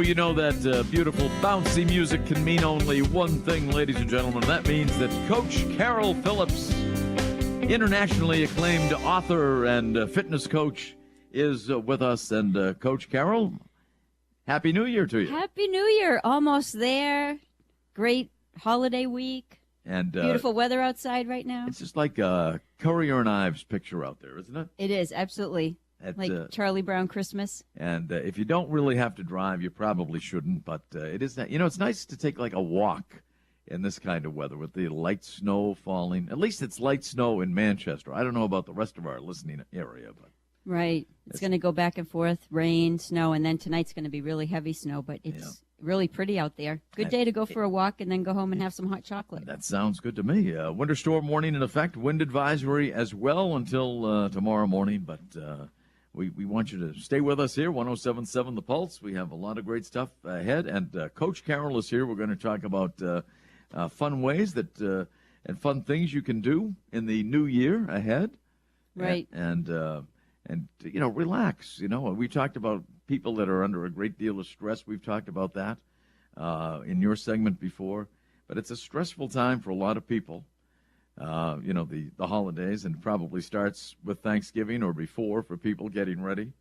know, that beautiful bouncy music can mean only one thing, ladies and gentlemen. That means that Coach Cail Phillips, internationally acclaimed author and fitness coach, is with us. And Coach Cail, Happy New Year to you. Happy New Year. Almost there. Great holiday week. And beautiful weather outside right now. It's just like Currier and Ives picture out there, isn't it? It is, absolutely. Like Charlie Brown Christmas. And if you don't really have to drive, you probably shouldn't. But it is, it's nice to take like a walk in this kind of weather with the light snow falling. At least it's light snow in Manchester. I don't know about the rest of our listening area, but right. It's going to go back and forth, rain, snow, and then tonight's going to be really heavy snow, but it's really pretty out there. Good day to go for a walk and then go home and have some hot chocolate. That sounds good to me. Winter storm warning in effect, wind advisory as well until tomorrow morning, but we want you to stay with us here, 107.7 The Pulse. We have a lot of great stuff ahead, and Coach Cail is here. We're going to talk about fun ways that and fun things you can do in the new year ahead. Right. And relax. We talked about people that are under a great deal of stress. We've talked about that in your segment before. But it's a stressful time for a lot of people, the holidays, and probably starts with Thanksgiving or before for people getting ready.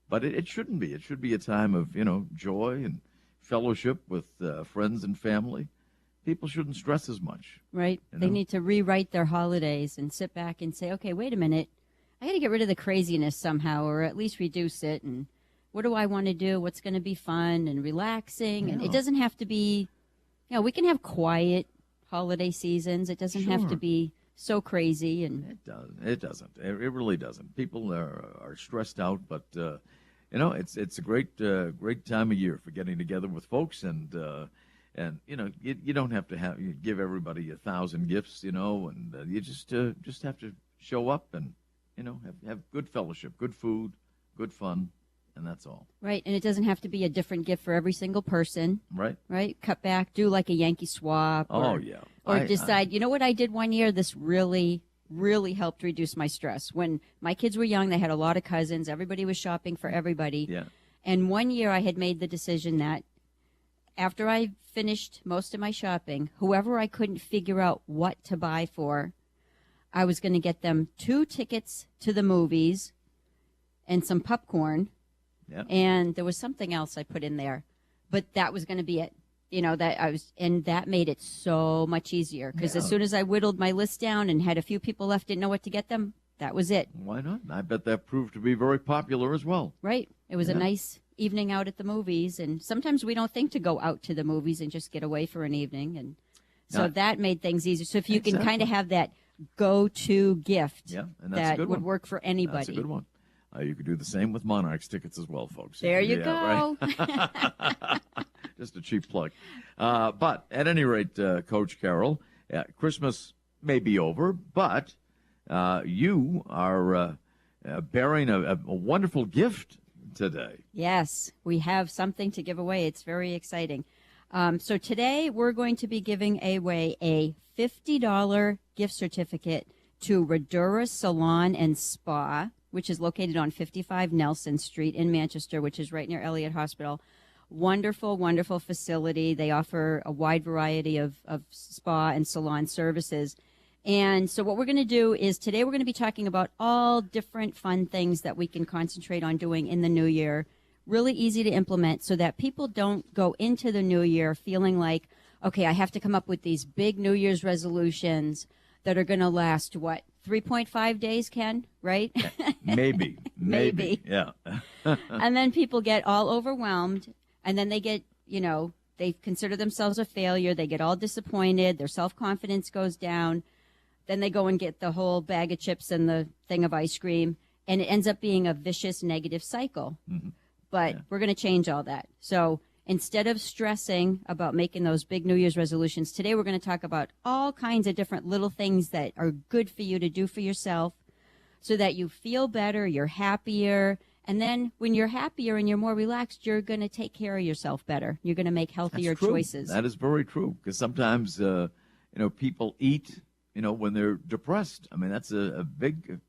But it shouldn't be. It should be a time of, joy and fellowship with friends and family. People shouldn't stress as much. Right. They need to rewrite their holidays and sit back and say, okay, wait a minute. I got to get rid of the craziness somehow, or at least reduce it. And what do I want to do? What's going to be fun and relaxing? And it doesn't have to be, we can have quiet holiday seasons. It doesn't have to be so crazy. And it doesn't. It really doesn't. People are stressed out, but it's a great time of year for getting together with folks, and you don't have to give everybody 1,000 gifts, and you just have to show up and have good fellowship, good food, good fun, and that's all. Right, and it doesn't have to be a different gift for every single person. Right. Right, cut back, do like a Yankee swap. Or decide, you know what I did one year? This really, really helped reduce my stress. When my kids were young, they had a lot of cousins. Everybody was shopping for everybody. Yeah. And one year I had made the decision that after I finished most of my shopping, whoever I couldn't figure out what to buy for, I was going to get them 2 tickets to the movies and some popcorn. Yep. And there was something else I put in there, but that was going to be it. And that made it so much easier because as soon as I whittled my list down and had a few people left didn't know what to get them, that was it. Why not? I bet that proved to be very popular as well. Right. It was a nice evening out at the movies, and sometimes we don't think to go out to the movies and just get away for an evening, and so that made things easier. So if you can kind of have that go-to gift, and that would work for anybody. That's a good one. You could do the same with Monarchs tickets as well, folks. There you go. Right? Just a cheap plug. But at any rate, Coach Cail, Christmas may be over, but you are bearing a wonderful gift today. Yes, we have something to give away. It's very exciting. So today we're going to be giving away a $50 gift certificate to Radura Salon and Spa, which is located on 55 Nelson Street in Manchester, which is right near Elliott Hospital. Wonderful, wonderful facility. They offer a wide variety of spa and salon services. And so what we're going to do is today we're going to be talking about all different fun things that we can concentrate on doing in the new year. Really easy to implement so that people don't go into the new year feeling like, okay, I have to come up with these big New Year's resolutions that are going to last, 3.5 days, Ken, right? Maybe. Yeah. And then people get all overwhelmed, and then they get, they consider themselves a failure. They get all disappointed. Their self-confidence goes down. Then they go and get the whole bag of chips and the thing of ice cream, and it ends up being a vicious negative cycle. Mm-hmm. But we're going to change all that. So instead of stressing about making those big New Year's resolutions, today we're going to talk about all kinds of different little things that are good for you to do for yourself so that you feel better, you're happier. And then when you're happier and you're more relaxed, you're going to take care of yourself better. You're going to make healthier choices. That is very true, because sometimes, people eat, when they're depressed. I mean, that's a big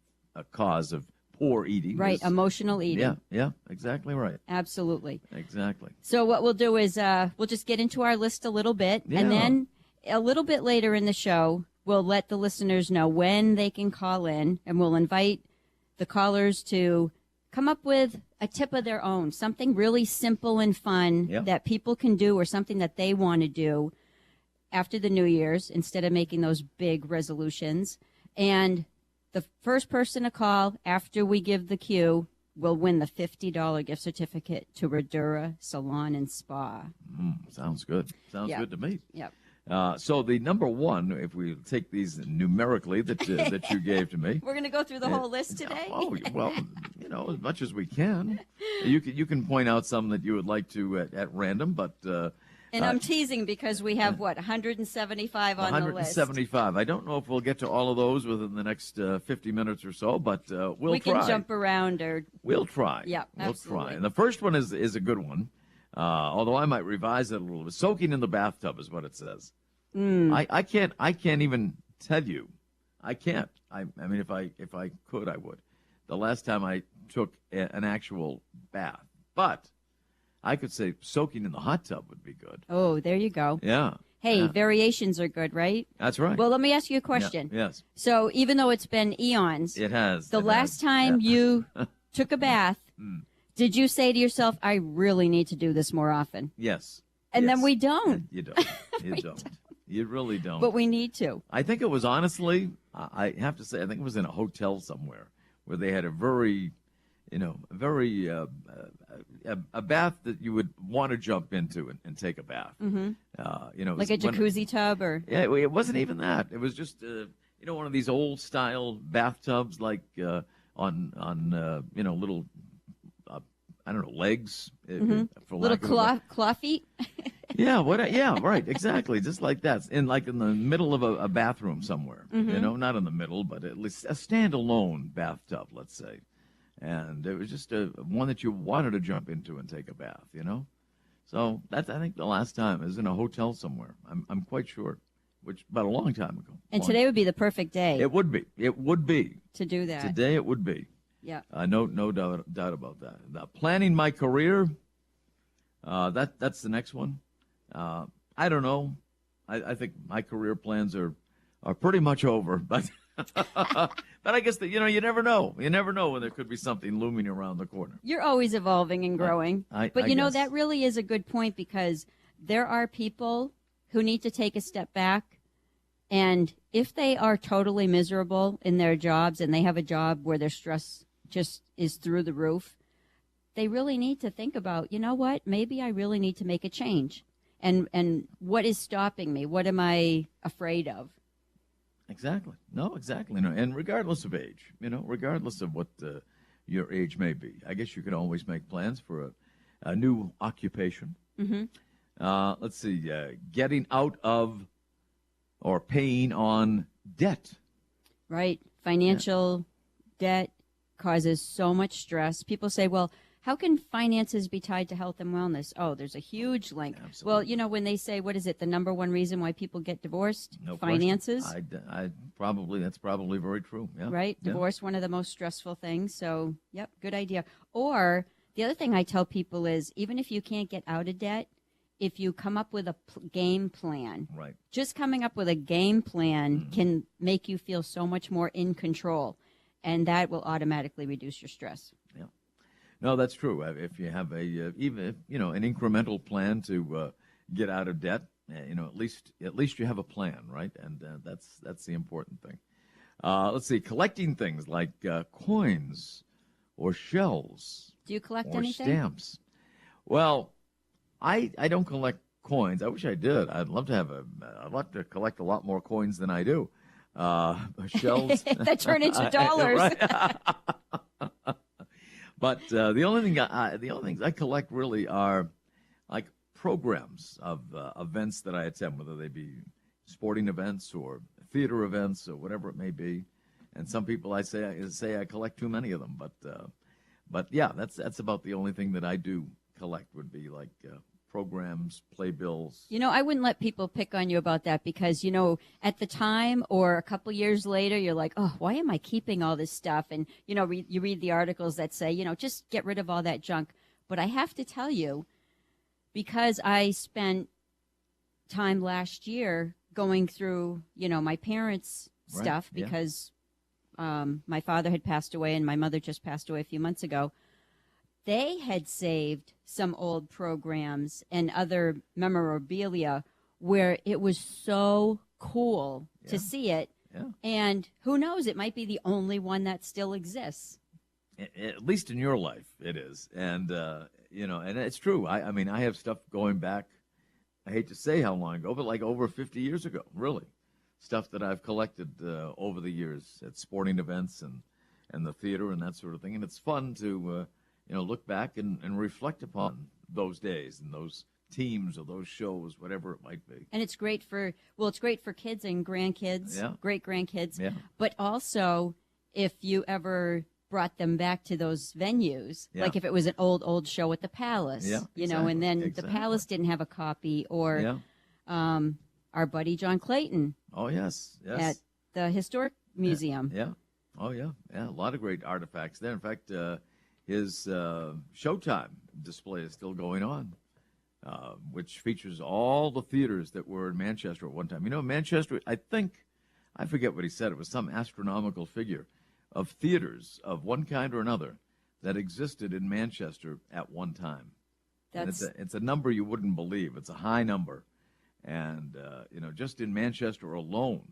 cause of poor eating. Right, is- emotional eating. Yeah, exactly right. Absolutely. Exactly. So what we'll do is we'll just get into our list a little bit, Yeah. and then a little bit later in the show, we'll let the listeners know when they can call in, and we'll invite the callers to come up with a tip of their own, something really simple and fun Yep. that people can do, or something that they want to do after the New Year's instead of making those big resolutions. And the first person to call after we give the cue will win the $50 gift certificate to Radura Salon and Spa. Sounds good. Sounds Yeah. good to me. Yep. So the number one, if we take these numerically that you gave to me. We're going to go through the whole list today. Oh, well, as much as we can. You can point out some that you would like to at random, but And I'm teasing because we have, 175 on the list. 175. I don't know if we'll get to all of those within the next 50 minutes or so, but we'll we try. can jump around or We'll try. Yeah, we'll absolutely. try. And the first one is a good one, although I might revise it a little bit. Soaking in the bathtub is what it says. I can't even tell you. I can't. I mean, if I could, I would. The last time I took an actual bath, but I could say soaking in the hot tub would be good. Oh, there you go. Yeah. Hey, Yeah. variations are good, right? That's right. Well, let me ask you a question. Yeah, yes, So even though it's been eons, it has. the It last has. time Yeah. you took a bath, did you say to yourself, I really need to do this more often? Yes. And then Yes. we don't. You don't. You don't. You really don't. But we need to. I think it was honestly, I have to say, I think it was in a hotel somewhere where they had a very, a bath that you would want to jump into and take a bath. Mm-hmm. Like a jacuzzi tub or... Yeah, it wasn't even that. It was just, one of these old style bathtubs, like on little, I don't know, legs. For Little lack of a claw feet? Yeah, yeah, right, exactly, just like that, in the middle of a bathroom somewhere, not in the middle, but at least a standalone bathtub, let's say, and it was just one that you wanted to jump into and take a bath, So that's, I think, the last time is in a hotel somewhere. I'm quite sure, which about a long time ago. And today would be the perfect day It would be to do that. today. It would be. Yeah. No doubt about that. Now, planning my career. That's the next one. I don't know. I think my career plans are pretty much over, but but I guess that you never know. You never know when there could be something looming around the corner. You're always evolving and growing. But I guess. that really is a good point, because there are people who need to take a step back, and if they are totally miserable in their jobs and they have a job where their stress just is through the roof, they really need to think about, you know what, maybe I really need to make a change. And what is stopping me? What am I afraid of? Exactly. No, exactly. No. And regardless of age, regardless of what your age may be, I guess you can always make plans for a new occupation. Mm-hmm. Let's see, getting out of or paying on debt. Right. Financial debt causes so much stress. People say, well, how can finances be tied to health and wellness? Oh, there's a huge link. Absolutely. Well, when they say, what is it, the number one reason why people get divorced? No Finances. question. That's probably very true. Yeah. Right? Yeah. Divorce, one of the most stressful things. So, yep, good idea. Or the other thing I tell people is, even if you can't get out of debt, if you come up with a game plan, Right. just coming up with a game plan can make you feel so much more in control, and that will automatically reduce your stress. Yeah. No, that's true. If you have even an incremental plan to get out of debt, at least you have a plan, right? And that's the important thing. Let's see, collecting things like coins or shells. Do you collect or anything? Stamps. Well, I don't collect coins. I wish I did. I'd love to collect a lot more coins than I do. Shells that turn into dollars. Right. But the only things I collect really are like programs of events that I attend, whether they be sporting events or theater events or whatever it may be. And some people I say I collect too many of them, but yeah, that's about the only thing that I do collect would be like programs, playbills. I wouldn't let people pick on you about that because, at the time or a couple years later, you're like, oh, why am I keeping all this stuff? And, you read the articles that say, just get rid of all that junk. But I have to tell you, because I spent time last year going through, my parents' stuff because my father had passed away and my mother just passed away a few months ago. They had saved some old programs and other memorabilia where it was so cool to see it. Yeah. And who knows, it might be the only one that still exists. At least in your life, it is. And, and it's true. I mean, I have stuff going back, I hate to say how long ago, but like over 50 years ago, really. Stuff that I've collected over the years at sporting events and the theater and that sort of thing. And it's fun to, look back and reflect upon those days and those teams or those shows, whatever it might be. And it's great for kids and grandkids, great grandkids. Yeah. But also, if you ever brought them back to those venues, like if it was an old show at the Palace, and then the Palace didn't have a copy, or our buddy John Clayton. Oh, yes. At the Historic Museum. Yeah. Oh, yeah. Yeah, a lot of great artifacts there. In fact, his Showtime display is still going on, which features all the theaters that were in Manchester at one time. Manchester, I forget what he said. It was some astronomical figure of theaters of one kind or another that existed in Manchester at one time. It's a number you wouldn't believe. It's a high number. And, just in Manchester alone.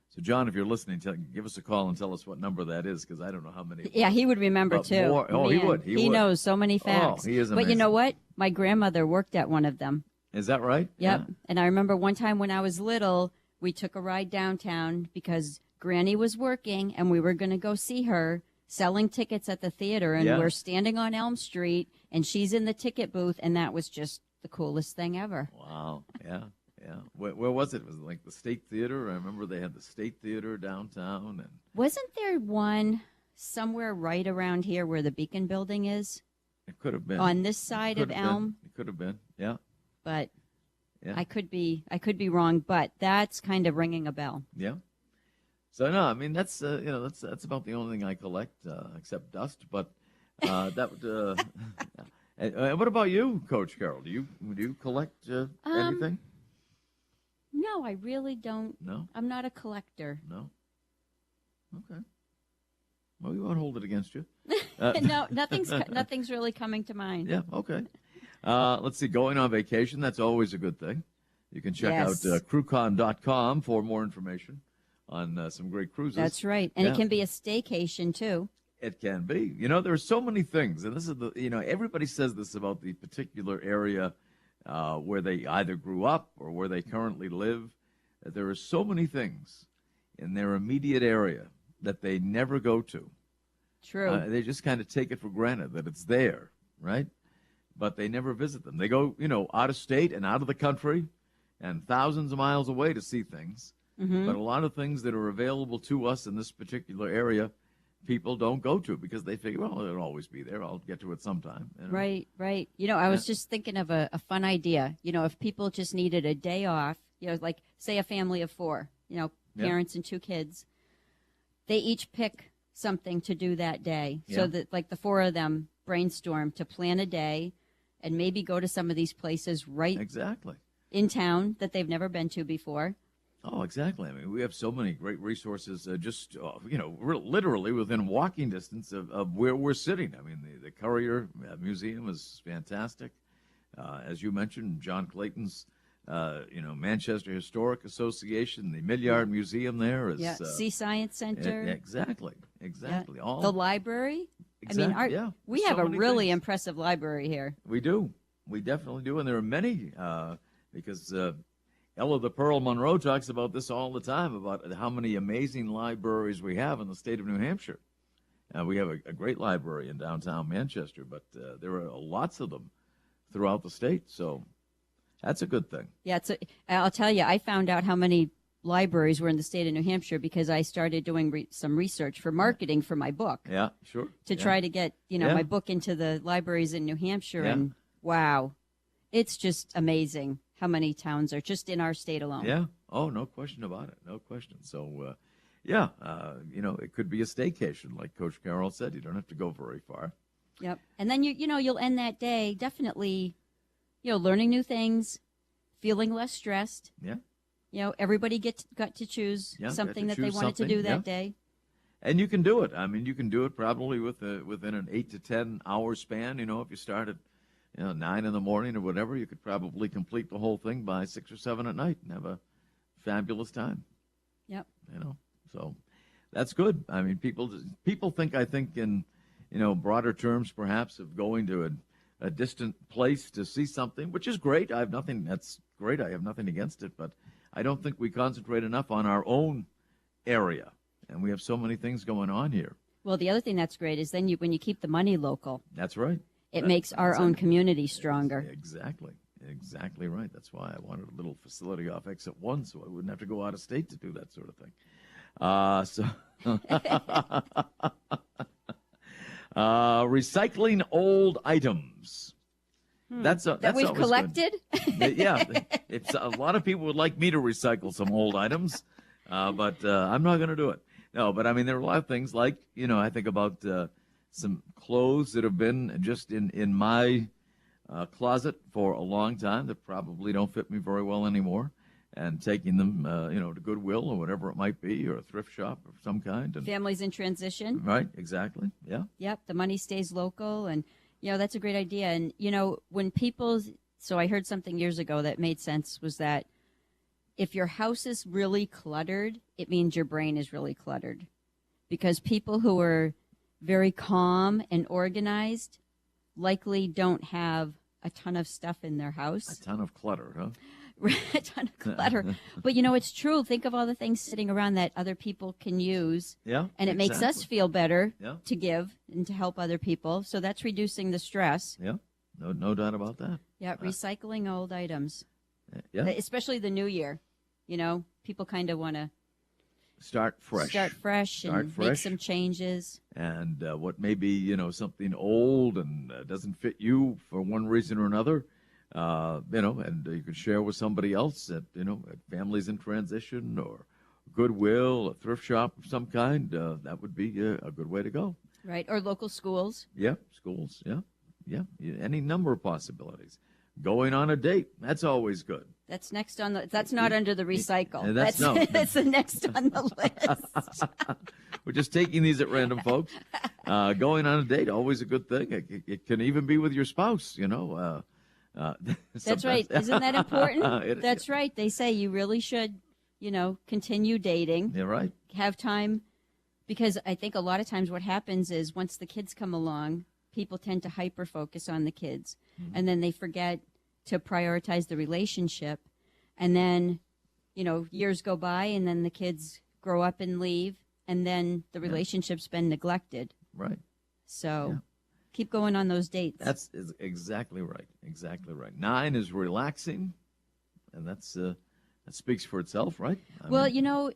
So, John, if you're listening, give us a call and tell us what number that is, because I don't know how many. Yeah, he would remember, too. Oh, man, he would. He would. Knows so many facts. Oh, he is amazing. But you know what? My grandmother worked at one of them. Is that right? Yep. Yeah. And I remember one time when I was little, we took a ride downtown because Granny was working, and we were going to go see her selling tickets at the theater. And we're standing on Elm Street, and she's in the ticket booth, and that was just the coolest thing ever. Wow. Yeah. Yeah. Where was it? Was it like the State Theater? I remember they had the State Theater downtown. And wasn't there one somewhere right around here where the Beacon Building is? It could have been. On this side of Elm? It could have been. Yeah. But I could be wrong, but that's kind of ringing a bell. Yeah. So no, I mean that's that's about the only thing I collect except dust, but that would what about you, Coach Carol? Do you collect anything? No, I really don't. No? I'm not a collector. No? Okay. Well, we won't hold it against you. No, nothing's really coming to mind. Yeah, okay. Let's see, going on vacation, that's always a good thing. You can check out crewcon.com for more information on some great cruises. That's right. And it can be a staycation, too. It can be. There are so many things, and this is everybody says this about the particular area where they either grew up or where they currently live. There are so many things in their immediate area that they never go to. True. They just kind of take it for granted that it's there, right? But they never visit them. They go, out of state and out of the country and thousands of miles away to see things. Mm-hmm. But a lot of things that are available to us in this particular area, people don't go to because they figure, well, it'll always be there. I'll get to it sometime. Right. I was just thinking of a fun idea. If people just needed a day off, like say a family of 4, parents and 2 kids, they each pick something to do that day. So that like the 4 of them brainstorm to plan a day and maybe go to some of these places exactly in town that they've never been to before. Oh, exactly. I mean, we have so many great resources just, literally within walking distance of where we're sitting. I mean, the Courier Museum is fantastic. As you mentioned, John Clayton's, Manchester Historic Association, the Millyard Museum there is. Yeah, Sea Science Center. Exactly. Yeah. The library. Exactly. I mean, we have a really impressive library here. We do. We definitely do. And there are many because Ella the Pearl Monroe talks about this all the time, about how many amazing libraries we have in the state of New Hampshire. We have a great library in downtown Manchester, but there are lots of them throughout the state, so that's a good thing. Yeah, I'll tell you, I found out how many libraries were in the state of New Hampshire because I started doing some research for marketing for my book. Yeah, sure. To try to get, my book into the libraries in New Hampshire, and wow. It's just amazing how many towns are just in our state alone. Yeah. Oh, no question about it. No question. So, it could be a staycation, like Coach Carroll said. You don't have to go very far. Yep. And then you'll end that day definitely, learning new things, feeling less stressed. Yeah. Everybody got to choose something that they wanted to do that day. And you can do it. I mean, you can do it probably within an 8 to 10 hour span. If you start at 9 in the morning or whatever, you could probably complete the whole thing by 6 or 7 at night and have a fabulous time. Yep. So that's good. I mean, people think, I think in broader terms, perhaps, of going to a distant place to see something, which is great. That's great. I have nothing against it, but I don't think we concentrate enough on our own area, and we have so many things going on here. Well, the other thing that's great is then when you keep the money local. That's right. It makes our own community stronger. Exactly right. That's why I wanted a little facility off Exit 1 so I wouldn't have to go out of state to do that sort of thing. Recycling old items. That's that we've collected. Yeah, it's a lot of people would like me to recycle some old items, but I'm not going to do it. No, but I mean there are a lot of things like I think about some clothes that have been just in my closet for a long time that probably don't fit me very well anymore. And taking them, to Goodwill or whatever it might be, or a thrift shop of some kind. And, families in transition. Right, exactly, yeah. Yep, the money stays local, and, that's a great idea. And, when so I heard something years ago that made sense, was that if your house is really cluttered, it means your brain is really cluttered. Because people who are very calm and organized likely don't have a ton of stuff in their house. A ton of clutter, huh? A ton of clutter. But, it's true. Think of all the things sitting around that other people can use. Yeah. And it makes us feel better to give and to help other people. So that's reducing the stress. Yeah. No doubt about that. Yeah. Recycling old items. Yeah. Especially the new year. People kind of want to start fresh and make some changes. And what may be, something old and doesn't fit you for one reason or another. And you can share with somebody else at families in transition or Goodwill, a thrift shop of some kind. That would be a good way to go. Right, or local schools. Yeah, schools. Yeah. Any number of possibilities. Going on a date, that's always good. That's next on the. That's not under the recycle. That's the next on the list. We're just taking these at random, folks. Going on a date, always a good thing. It can even be with your spouse. That's right. Isn't that important? That's right. They say you really should, continue dating. You're right. Have time, because I think a lot of times what happens is once the kids come along, people tend to hyper focus on the kids, and then they forget to prioritize the relationship, and then, years go by, and then the kids grow up and leave, and then the relationship's been neglected. Right. So. Yeah. Keep going on those dates. That's exactly right. 9 is relaxing, and that speaks for itself, right?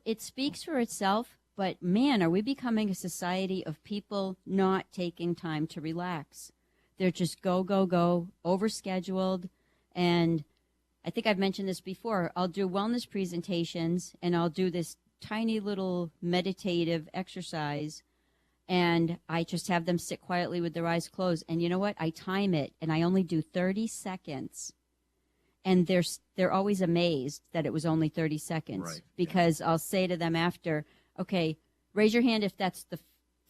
It speaks for itself, but man, are we becoming a society of people not taking time to relax? They're just go, overscheduled, and I think I've mentioned this before. I'll do wellness presentations, and I'll do this tiny little meditative exercise, and I just have them sit quietly with their eyes closed. And you know what? I time it, and I only do 30 seconds. And they're always amazed that it was only 30 seconds. Right. Because I'll say to them after, okay, raise your hand if that's the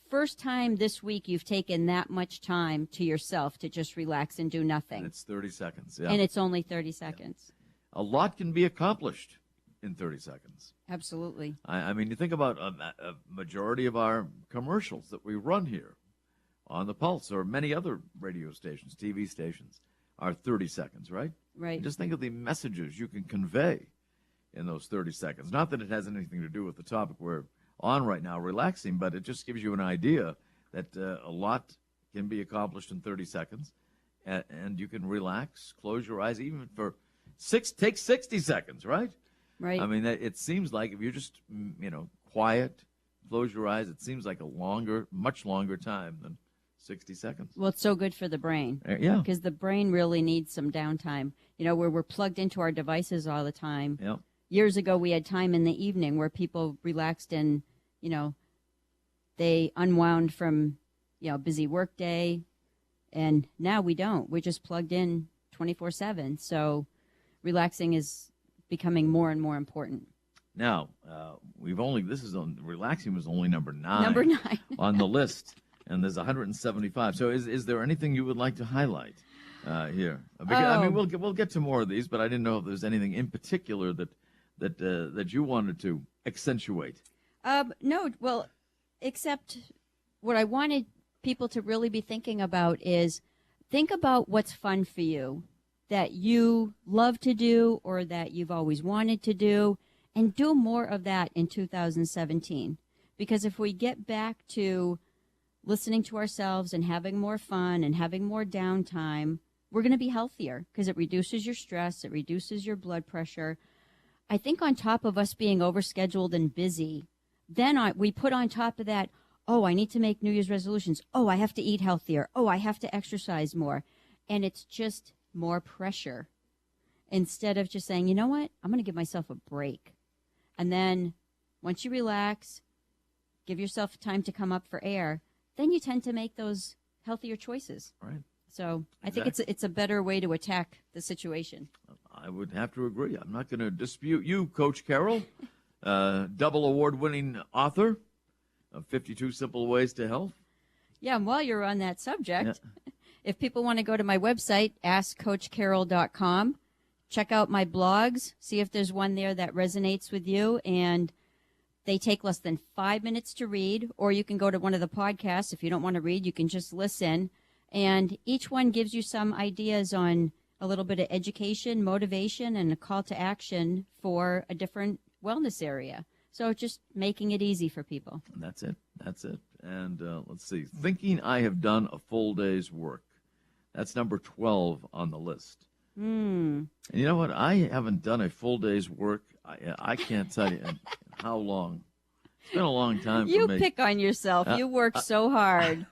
first time this week you've taken that much time to yourself to just relax and do nothing. And it's 30 seconds, yeah. And it's only 30 seconds. Yeah. A lot can be accomplished in 30 seconds. Absolutely. I mean, you think about a majority of our commercials that we run here on the Pulse or many other radio stations, TV stations, are 30 seconds, right? Right. Just think of the messages you can convey in those 30 seconds. Not that it has anything to do with the topic we're on right now, relaxing, but it just gives you an idea that a lot can be accomplished in 30 seconds, and you can relax, close your eyes, even for take 60 seconds, right? Right. I mean, it seems like if you're just, quiet, close your eyes, it seems like a much longer time than 60 seconds. Well, it's so good for the brain. Yeah. Because the brain really needs some downtime. Where we're plugged into our devices all the time. Yeah. Years ago, we had time in the evening where people relaxed and, they unwound from, a busy work day. And now we don't. We're just plugged in 24/7. So relaxing is becoming more and more important. Now, relaxing was only number 9. Number 9. On the list. And there's 175. So is there anything you would like to highlight here? Because, we'll get to more of these, but I didn't know if there's anything in particular that you wanted to accentuate. No, well, except what I wanted people to really be thinking about is think about what's fun for you, that you love to do or that you've always wanted to do, and do more of that in 2017. Because if we get back to listening to ourselves and having more fun and having more downtime, we're going to be healthier because it reduces your stress, it reduces your blood pressure. I think on top of us being overscheduled and busy, then we put on top of that, I need to make New Year's resolutions. I have to eat healthier. I have to exercise more. And it's just more pressure instead of just saying, you know what, I'm going to give myself a break. And then once you relax, give yourself time to come up for air, then you tend to make those healthier choices. Right. So I think it's a better way to attack the situation. I would have to agree. I'm not going to dispute you, Coach Carol, double award-winning author of 52 Simple Ways to Health. Yeah, and while you're on that subject, if people want to go to my website, askcoachcarol.com, check out my blogs, see if there's one there that resonates with you, and they take less than 5 minutes to read, or you can go to one of the podcasts. If you don't want to read, you can just listen. And each one gives you some ideas on a little bit of education, motivation, and a call to action for a different wellness area. So just making it easy for people. And that's it. And let's see. Thinking I have done a full day's work. That's number 12 on the list. And you know what? I haven't done a full day's work. I can't tell you how long. It's been a long time for me. You pick on yourself. You work so hard.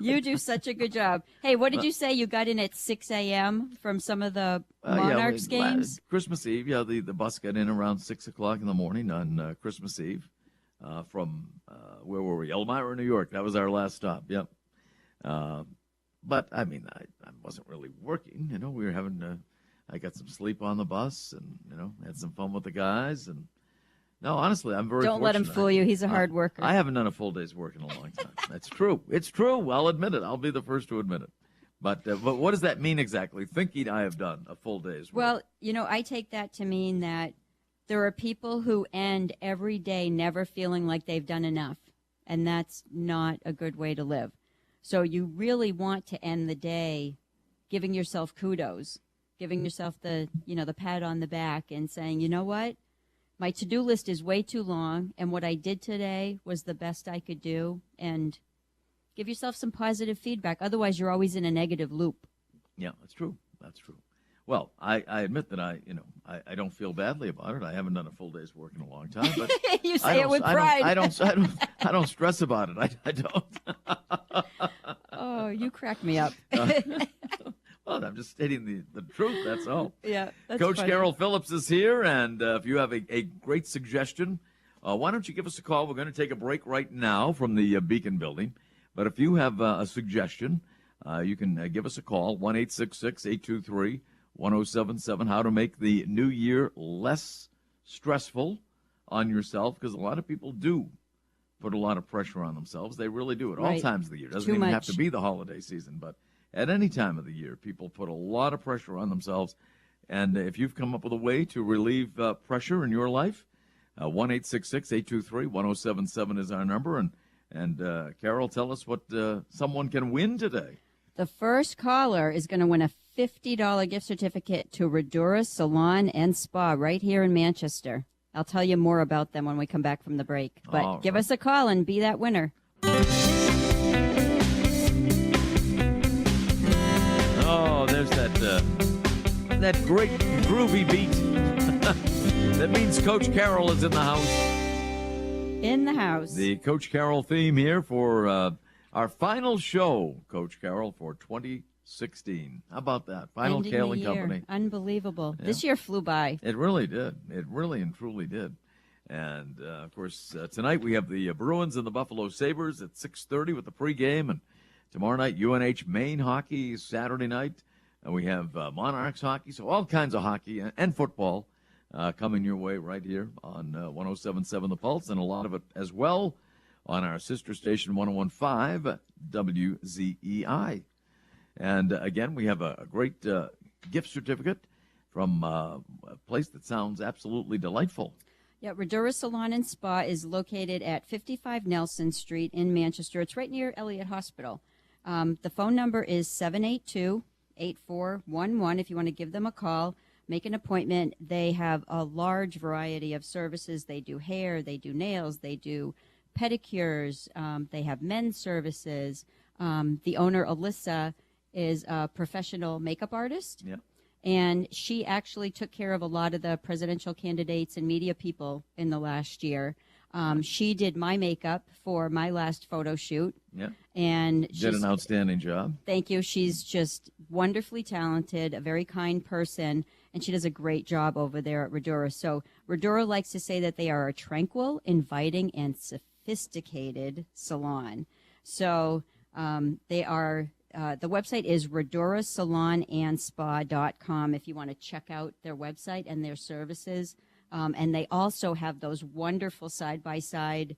You do such a good job. Hey, what did you say? You got in at 6 a.m. from some of the Monarchs games? Christmas Eve, the bus got in around 6 o'clock in the morning on Christmas Eve from, where were we? Elmira, New York. That was our last stop, yep. But, I mean, I wasn't really working. We were having I got some sleep on the bus and, had some fun with the guys. And no, honestly, I'm very Don't let him fool you. He's a hard worker. I haven't done a full day's work in a long time. That's true. It's true. I'll admit it. I'll be the first to admit it. But what does that mean exactly, thinking I have done a full day's work? Well, I take that to mean that there are people who end every day never feeling like they've done enough, and that's not a good way to live. So you really want to end the day giving yourself kudos, giving yourself the pat on the back and saying, you know what? My to-do list is way too long, and what I did today was the best I could do, and give yourself some positive feedback. Otherwise, you're always in a negative loop. Yeah, that's true. That's true. Well, I admit that I don't feel badly about it. I haven't done a full day's work in a long time, but you say it with pride. I don't stress about it. I don't. Oh, you crack me up. Well, I'm just stating the truth, that's all. Yeah, that's Coach funny. Carol Phillips is here, and if you have a great suggestion, why don't you give us a call? We're going to take a break right now from the Beacon building, but if you have a suggestion, you can give us a call, 1-866-823-1077, how to make the new year less stressful on yourself, because a lot of people do put a lot of pressure on themselves. They really do at all times of the year. It doesn't even have to be the holiday season, but at any time of the year, people put a lot of pressure on themselves. And if you've come up with a way to relieve pressure in your life, 1-866-823-1077 is our number. And Carol, tell us what someone can win today. The first caller is going to win a $50 gift certificate to Redura Salon and Spa right here in Manchester. I'll tell you more about them when we come back from the break. But give us a call and be that winner. Oh, there's that great groovy beat. That means Coach Carol is in the house. In the house. The Coach Carol theme here for Our final show, Coach Carol, for 2016. How about that? Final Ending Cail the and year. Company. Unbelievable. Yeah. This year flew by. It really did. It really and truly did. And, of course, tonight we have the Bruins and the Buffalo Sabres at 6:30 with the pregame. And tomorrow night, UNH Maine hockey. Saturday night, we have Monarchs hockey. So all kinds of hockey and football coming your way right here on 107.7 The Pulse, and a lot of it as well on our sister station 101.5 WZEI. And again, we have a great gift certificate from a place that sounds absolutely delightful. Yeah, Redura Salon and Spa is located at 55 Nelson Street in Manchester. It's right near Elliott Hospital. The phone number is 782-8411 if you want to give them a call. Make an appointment. They have a large variety of services. They do hair, they do nails, they do pedicures, they have men's services. The owner, Alyssa, is a professional makeup artist. Yeah. And she actually took care of a lot of the presidential candidates and media people in the last year. She did my makeup for my last photo shoot. Yeah. And did an outstanding job. Thank you. She's just wonderfully talented, a very kind person, and she does a great job over there at Redura. So Redura likes to say that they are a tranquil, inviting, and sophisticated salon. So they are, the website is redurasalonandspa.com if you want to check out their website and their services. And they also have those wonderful side-by-side,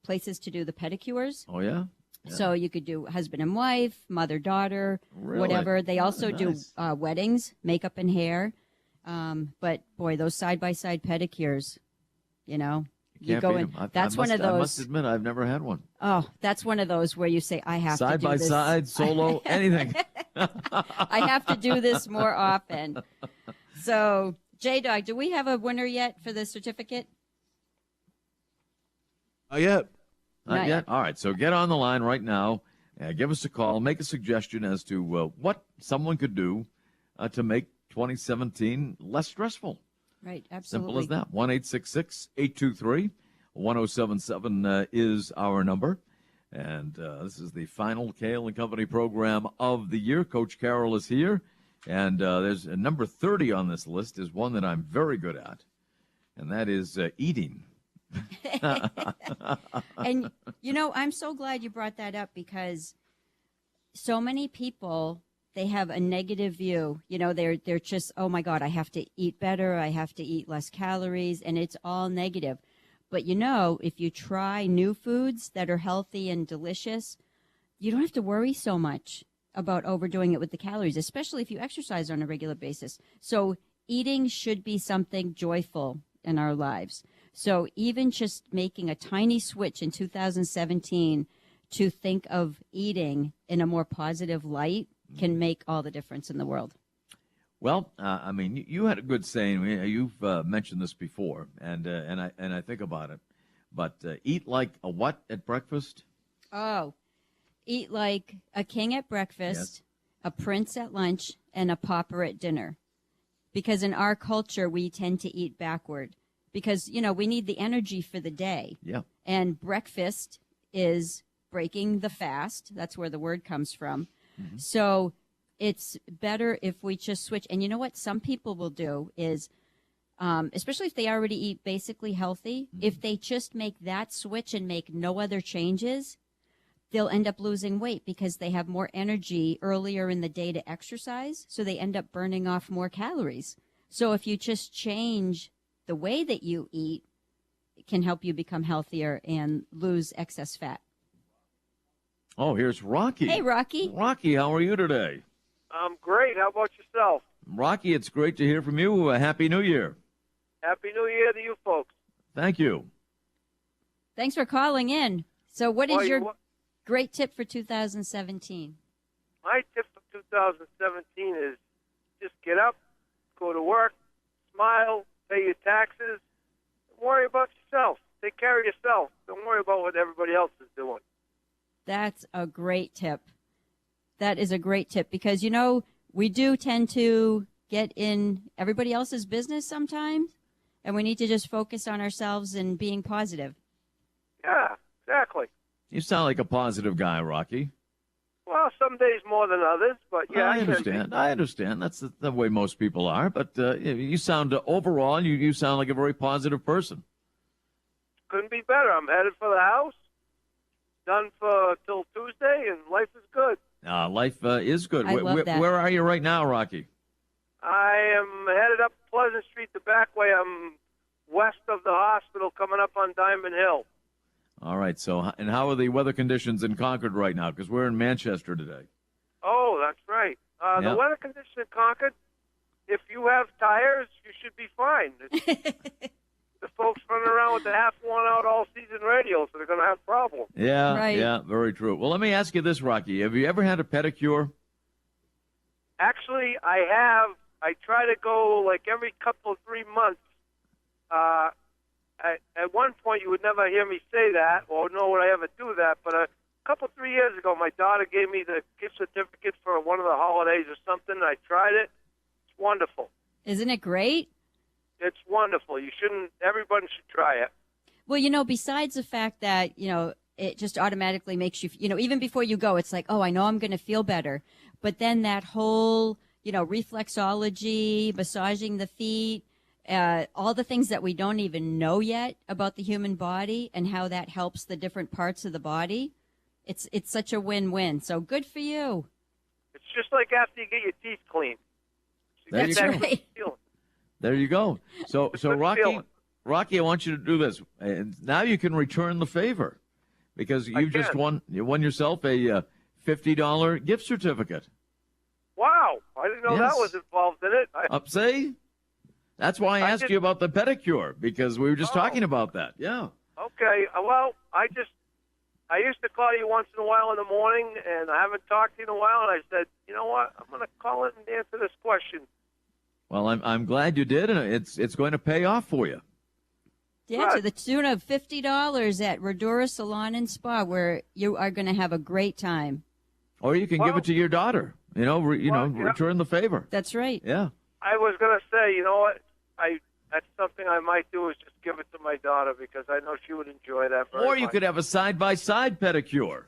places to do the pedicures. Oh, yeah? So you could do husband and wife, mother-daughter, Really? whatever. They also nice. do weddings, makeup and hair. But, boy, those side-by-side pedicures, you Can't go beat in. 'em. That's one of I those. must admit, I've never had one. Oh, that's one of those where you say, I have to Side do by this. side, solo, anything. I have to do this more often. So, J-Dog, do we have a winner yet for the certificate? Not yet. Not yet? All right, so get on the line right now. Give us a call. Make a suggestion as to what someone could do to make 2017 less stressful. Right, absolutely. Simple as that. 1-866-823-1077 is our number. And this is the final Cail and Company program of the year. Coach Carol is here. And there's a number 30 on this list is one that I'm very good at, and that is eating. And, I'm so glad you brought that up because so many people, they have a negative view. They're just, oh, my God, I have to eat better. I have to eat less calories, and it's all negative. But, if you try new foods that are healthy and delicious, you don't have to worry so much about overdoing it with the calories, especially if you exercise on a regular basis. So eating should be something joyful in our lives. So even just making a tiny switch in 2017 to think of eating in a more positive light can make all the difference in the world. Well, you had a good saying. You've mentioned this before, and I think about it. But eat like a what at breakfast? Oh, eat like a king at breakfast, a prince at lunch, and a pauper at dinner. Because in our culture, we tend to eat backward. Because, we need the energy for the day. Yeah. And breakfast is breaking the fast. That's where the word comes from. Mm-hmm. So it's better if we just switch. And you know what some people will do is, especially if they already eat basically healthy, if they just make that switch and make no other changes, they'll end up losing weight because they have more energy earlier in the day to exercise. So they end up burning off more calories. So if you just change the way that you eat, it can help you become healthier and lose excess fat. Oh, here's Rocky. Hey, Rocky. Rocky, how are you today? I'm great. How about yourself? Rocky, it's great to hear from you. Happy New Year. Happy New Year to you folks. Thank you. Thanks for calling in. So what is Well, your great tip for 2017? My tip for 2017 is just get up, go to work, smile, pay your taxes, don't worry about yourself. Take care of yourself. Don't worry about what everybody else is doing. That's a great tip. That is a great tip because, we do tend to get in everybody else's business sometimes, and we need to just focus on ourselves and being positive. Yeah, exactly. You sound like a positive guy, Rocky. Well, some days more than others, but yeah, I understand. I understand. That's the way most people are. But you sound overall, you sound like a very positive person. Couldn't be better. I'm headed for the house. Done for till Tuesday, and life is good. Life is good. I love that. Where are you right now, Rocky? I am headed up Pleasant Street the back way. I'm west of the hospital, coming up on Diamond Hill. All right. So, and how are the weather conditions in Concord right now? Because we're in Manchester today. Oh, that's right. Yeah. The weather condition in Concord, if you have tires, you should be fine. The folks running around with the half-worn-out all-season radios, so they're going to have problems. Yeah, Right. yeah, very true. Well, let me ask you this, Rocky. Have you ever had a pedicure? Actually, I have. I try to go like every couple of 3 months. At one point, you would never hear me say that, or nor would I ever do that, but a couple, 3 years ago, my daughter gave me the gift certificate for one of the holidays or something, and I tried it. It's wonderful. Isn't it great? It's wonderful. Everybody should try it. Well, besides the fact that, it just automatically makes you, even before you go, it's like, oh, I know I'm going to feel better. But then that whole, reflexology, massaging the feet, all the things that we don't even know yet about the human body and how that helps the different parts of the body. It's such a win-win. So good for you. It's just like after you get your teeth cleaned. There you That's go. right. Feeling. There you go. So Good Rocky, I want you to do this. And now you can return the favor because you just won yourself a $50 gift certificate. Wow. I didn't know Yes. that was involved in it. See? That's why I asked did- you about the pedicure because we were just talking about that. Yeah. Okay. Well, I used to call you once in a while in the morning, and I haven't talked to you in a while, and I said, you know what? I'm going to call it and answer this question. Well, I'm glad you did, and it's going to pay off for you. Yeah, Right. to the tune of $50 at Redura Salon and Spa, where you are going to have a great time. Or you can give Well- it to your daughter. yeah. Return the favor. That's right. Yeah. I was going to say, you know what? That's something I might do is just give it to my daughter because I know she would enjoy that very Or you much. could have a side-by-side pedicure.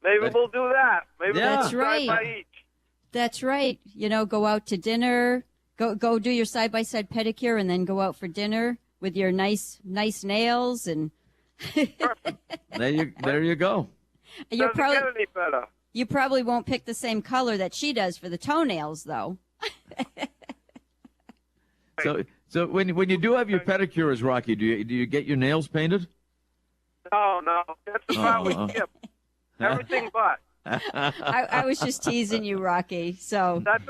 Maybe we'll do that. Maybe Yeah. we'll That's do right. side by each. That's right. Go out to dinner, go do your side-by-side pedicure, and then go out for dinner with your nice nails. And There you go. you Doesn't get any better. probably won't pick the same color that she does for the toenails, though. So when you do have your pedicures, Rocky, do you get your nails painted? No, that's the part we Oh. skip. Everything but. I was just teasing you, Rocky. So That's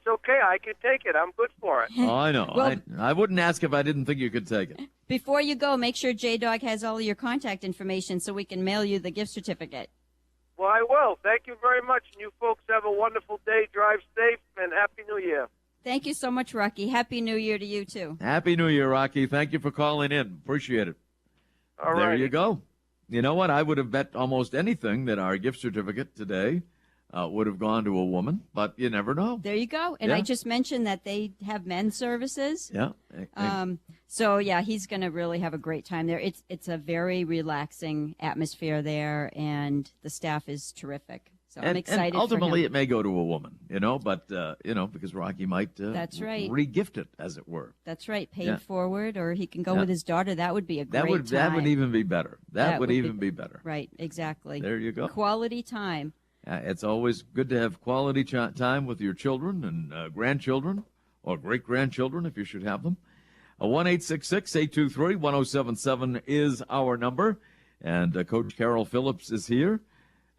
okay. I can take it. I'm good for it. Oh, I know. Well- I wouldn't ask if I didn't think you could take it. before you go, make sure J-Dog has all of your contact information so we can mail you the gift certificate. Well, I will. Thank you very much. And you folks have a wonderful day. Drive safe and Happy New Year. Thank you so much, Rocky. Happy New Year to you, too. Happy New Year, Rocky. Thank you for calling in. Appreciate it. All There right. you go. You know what? I would have bet almost anything that our gift certificate today would have gone to a woman, but you never know. There you go. And Yeah. I just mentioned that they have men's services. Yeah. So yeah, he's going to really have a great time there. It's a very relaxing atmosphere there, and the staff is terrific. So I'm excited. And ultimately, for him. it may go to a woman, but because Rocky might That's right. re-gift it, as it were. That's right, paid Yeah. forward, or he can go Yeah. with his daughter. That would be a great That would time. even be better. That would would even be better. Right, exactly. There you go. Quality time. It's always good to have quality time with your children and grandchildren or great-grandchildren if you should have them. 1-866-823-1077 is our number. And Coach Carol Phillips is here.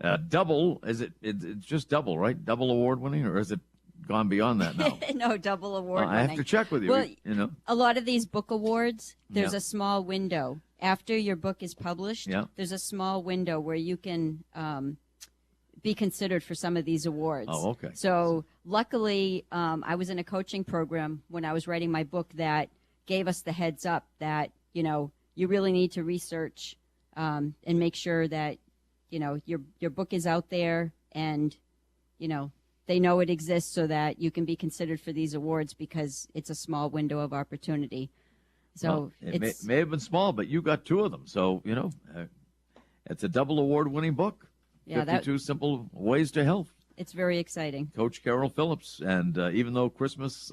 It's just double, right? Double award winning, or has it gone beyond that now? No, double award I have winning. to check with you. Well, a lot of these book awards, there's Yeah. a small window. After your book is published, Yeah. there's a small window where you can be considered for some of these awards. Oh, okay. So luckily, I was in a coaching program when I was writing my book that gave us the heads up that, you really need to research and make sure that, your book is out there and, they know it exists so that you can be considered for these awards because it's a small window of opportunity. So Well, it it's may have been small, but you got two of them. So, It's a double award-winning book. Yeah, 52 Simple Ways to Health. it's very exciting. Coach Carol Phillips. And even though Christmas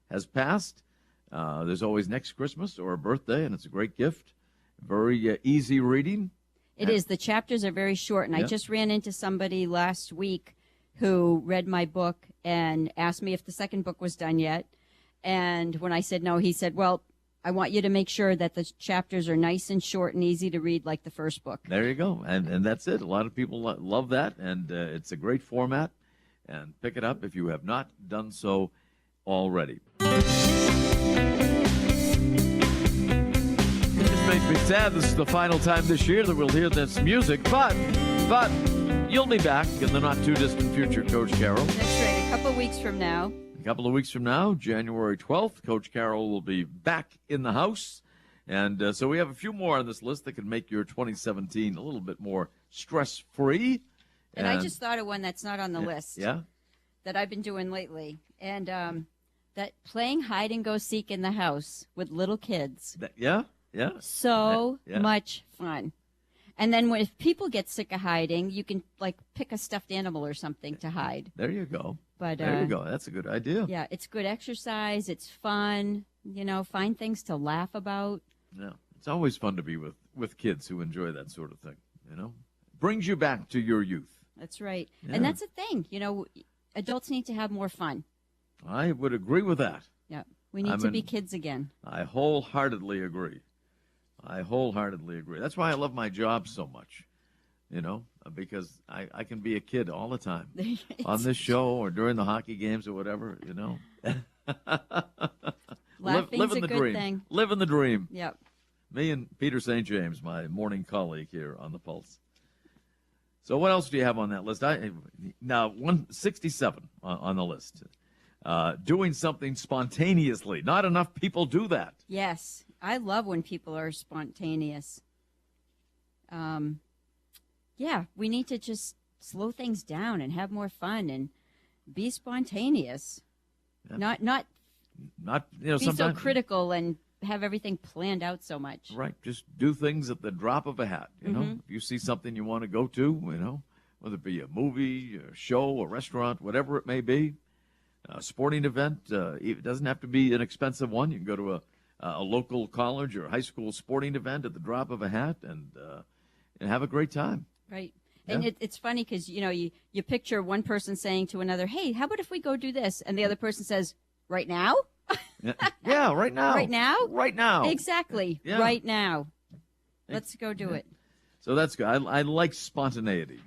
has passed, there's always next Christmas or a birthday, and it's a great gift. Very easy reading. It is. The chapters are very short, and I Yeah. just ran into somebody last week who read my book and asked me if the second book was done yet. And when I said no, he said, well, I want you to make sure that the chapters are nice and short and easy to read like the first book. There you go. And that's it. A lot of people love that, and it's a great format. And pick it up if you have not done so already. It makes me sad this is the final time this year that we'll hear this music, but you'll be back in the not-too-distant future, Coach Carol. That's right. A couple weeks from now. A couple of weeks from now, January 12th, Coach Carol will be back in the house. And so we have a few more on this list that can make your 2017 a little bit more stress-free. And I just thought of one that's not on the list. Yeah? That I've been doing lately. And that playing hide and go seek in the house with little kids. Yeah? So Yeah. much fun. And then if people get sick of hiding, you can like pick a stuffed animal or something to hide. There you go. But There you go. That's a good idea. yeah, it's good exercise. It's fun. Find things to laugh about. Yeah. It's always fun to be with kids who enjoy that sort of thing, Brings you back to your youth. That's right. Yeah. And that's the thing. Adults need to have more fun. I would agree with that. Yeah. We need to be kids again. I wholeheartedly agree. That's why I love my job so much, because I can be a kid all the time on this show or during the hockey games or whatever, Laughing's Living a the good dream. thing. Living the dream. Yep. Me and Peter St. James, my morning colleague here on the Pulse. So what else do you have on that list? Now, 167 on the list. Doing something spontaneously. Not enough people do that. Yes. I love when people are spontaneous. Yeah, we need to just slow things down and have more fun and be spontaneous. Yeah. Not be so sometimes critical and have everything planned out so much. Right, just do things at the drop of a hat. Mm-hmm. If you see something you want to go to, whether it be a movie, a show, a restaurant, whatever it may be, a sporting event. It doesn't have to be an expensive one. You can go to a local college or high school sporting event at the drop of a hat and have a great time. Right. Yeah. And it's funny because, you picture one person saying to another, hey, how about if we go do this? And the other person says, right now? Yeah, right now. Right now? Right now. Exactly. Yeah. Right now. Let's go do it. So that's good. I like spontaneity.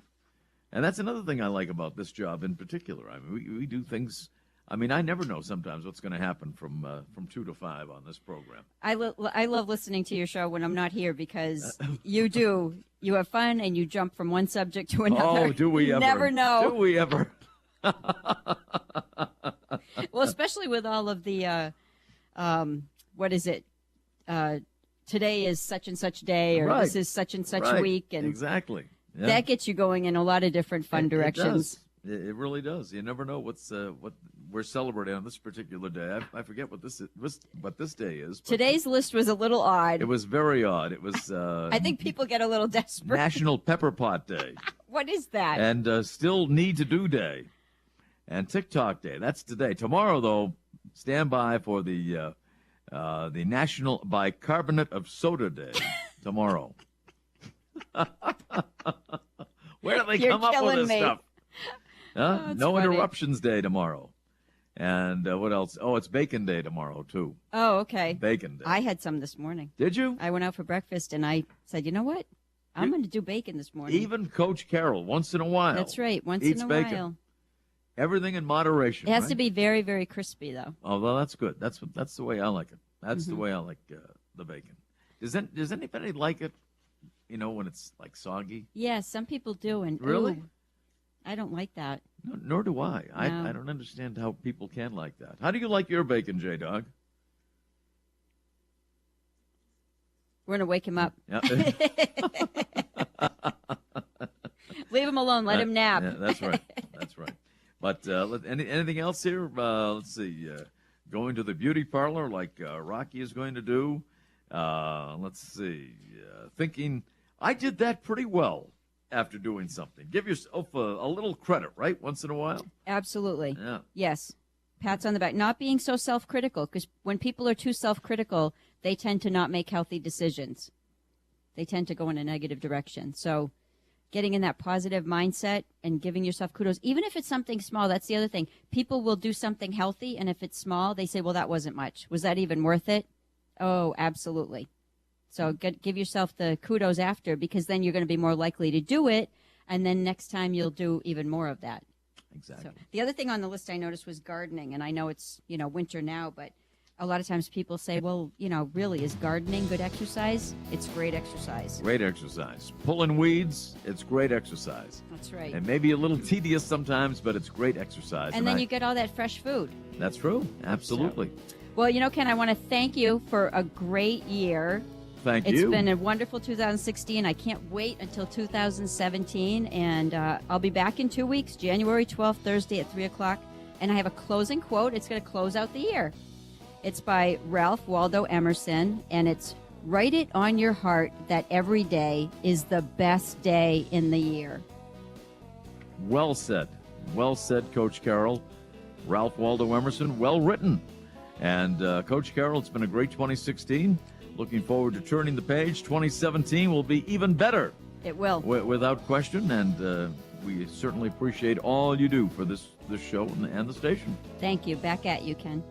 And that's another thing I like about this job in particular. I mean, we do things. I mean, I never know sometimes what's going to happen from 2 to 5 on this program. I love listening to your show when I'm not here because you have fun and you jump from one subject to another. Oh, do we ever? Never know. Do we ever? Well, especially with all of the, what is it? Today is such and such day, or Right. this is such and such Right. week, and Exactly. Yeah. that gets you going in a lot of different fun directions. It does. It really does. You never know what we're celebrating on this particular day. I forget what this day is. But Today's list was a little odd. it was very odd. It was I think people get a little desperate. National Pepper Pot Day What is that? and Still Need to Do Day and TikTok Day. That's today. Tomorrow, though, stand by for the National Bicarbonate of Soda Day tomorrow. Where do they You're come up with killing this me. stuff? Huh? that's No funny. Interruptions Day tomorrow. And what else? Oh, it's Bacon Day tomorrow, too. Oh, okay. Bacon Day. I had some this morning. Did you? I went out for breakfast and I said, you know what? I'm going to do bacon this morning. Even Coach Carol, once in a while. That's right. Once eats in a bacon. while. Everything in moderation. It has right? to be very, very crispy, though. Oh, well, that's good. That's the way I like it. That's the way I like the bacon. Does anybody like it, when it's like soggy? Yeah, some people do. And Really? ooh, I don't like that. No, nor do I. No. I don't understand how people can like that. How do you like your bacon, J-Dog? We're going to wake him up. Yeah. Leave him alone. Let him nap. Yeah, that's right. That's right. But anything else here? Let's see. Going to the beauty parlor like Rocky is going to do. Let's see. Thinking I did that pretty well after doing something. Give yourself a little credit, right? Once in a while. Absolutely. Yeah. Yes. Pats on the back. Not being so self-critical, because when people are too self-critical, they tend to not make healthy decisions. They tend to go in a negative direction. So getting in that positive mindset and giving yourself kudos, even if it's something small, that's the other thing. People will do something healthy, and if it's small, they say, well, that wasn't much. Was that even worth it? Oh, absolutely. So give yourself the kudos after, because then you're going to be more likely to do it, and then next time you'll do even more of that. Exactly. So the other thing on the list I noticed was gardening, and I know it's, winter now, but a lot of times people say, well, really, is gardening good exercise? It's great exercise. Great exercise. Pulling weeds, it's great exercise. That's right. And maybe a little tedious sometimes, but it's great exercise. And then you get all that fresh food. That's true. Absolutely. Well, Ken, I want to thank you for a great year. Thank you. It's been a wonderful 2016. I can't wait until 2017. And I'll be back in 2 weeks, January 12th, Thursday at 3 o'clock. And I have a closing quote. It's going to close out the year. It's by Ralph Waldo Emerson, and it's, "Write it on your heart that every day is the best day in the year." Well said. Well said, Coach Carol. Ralph Waldo Emerson, well written. And Coach Carol, it's been a great 2016. Looking forward to turning the page. 2017 will be even better. It will. Without question. And we certainly appreciate all you do for this show and the station. Thank you. Back at you, Ken.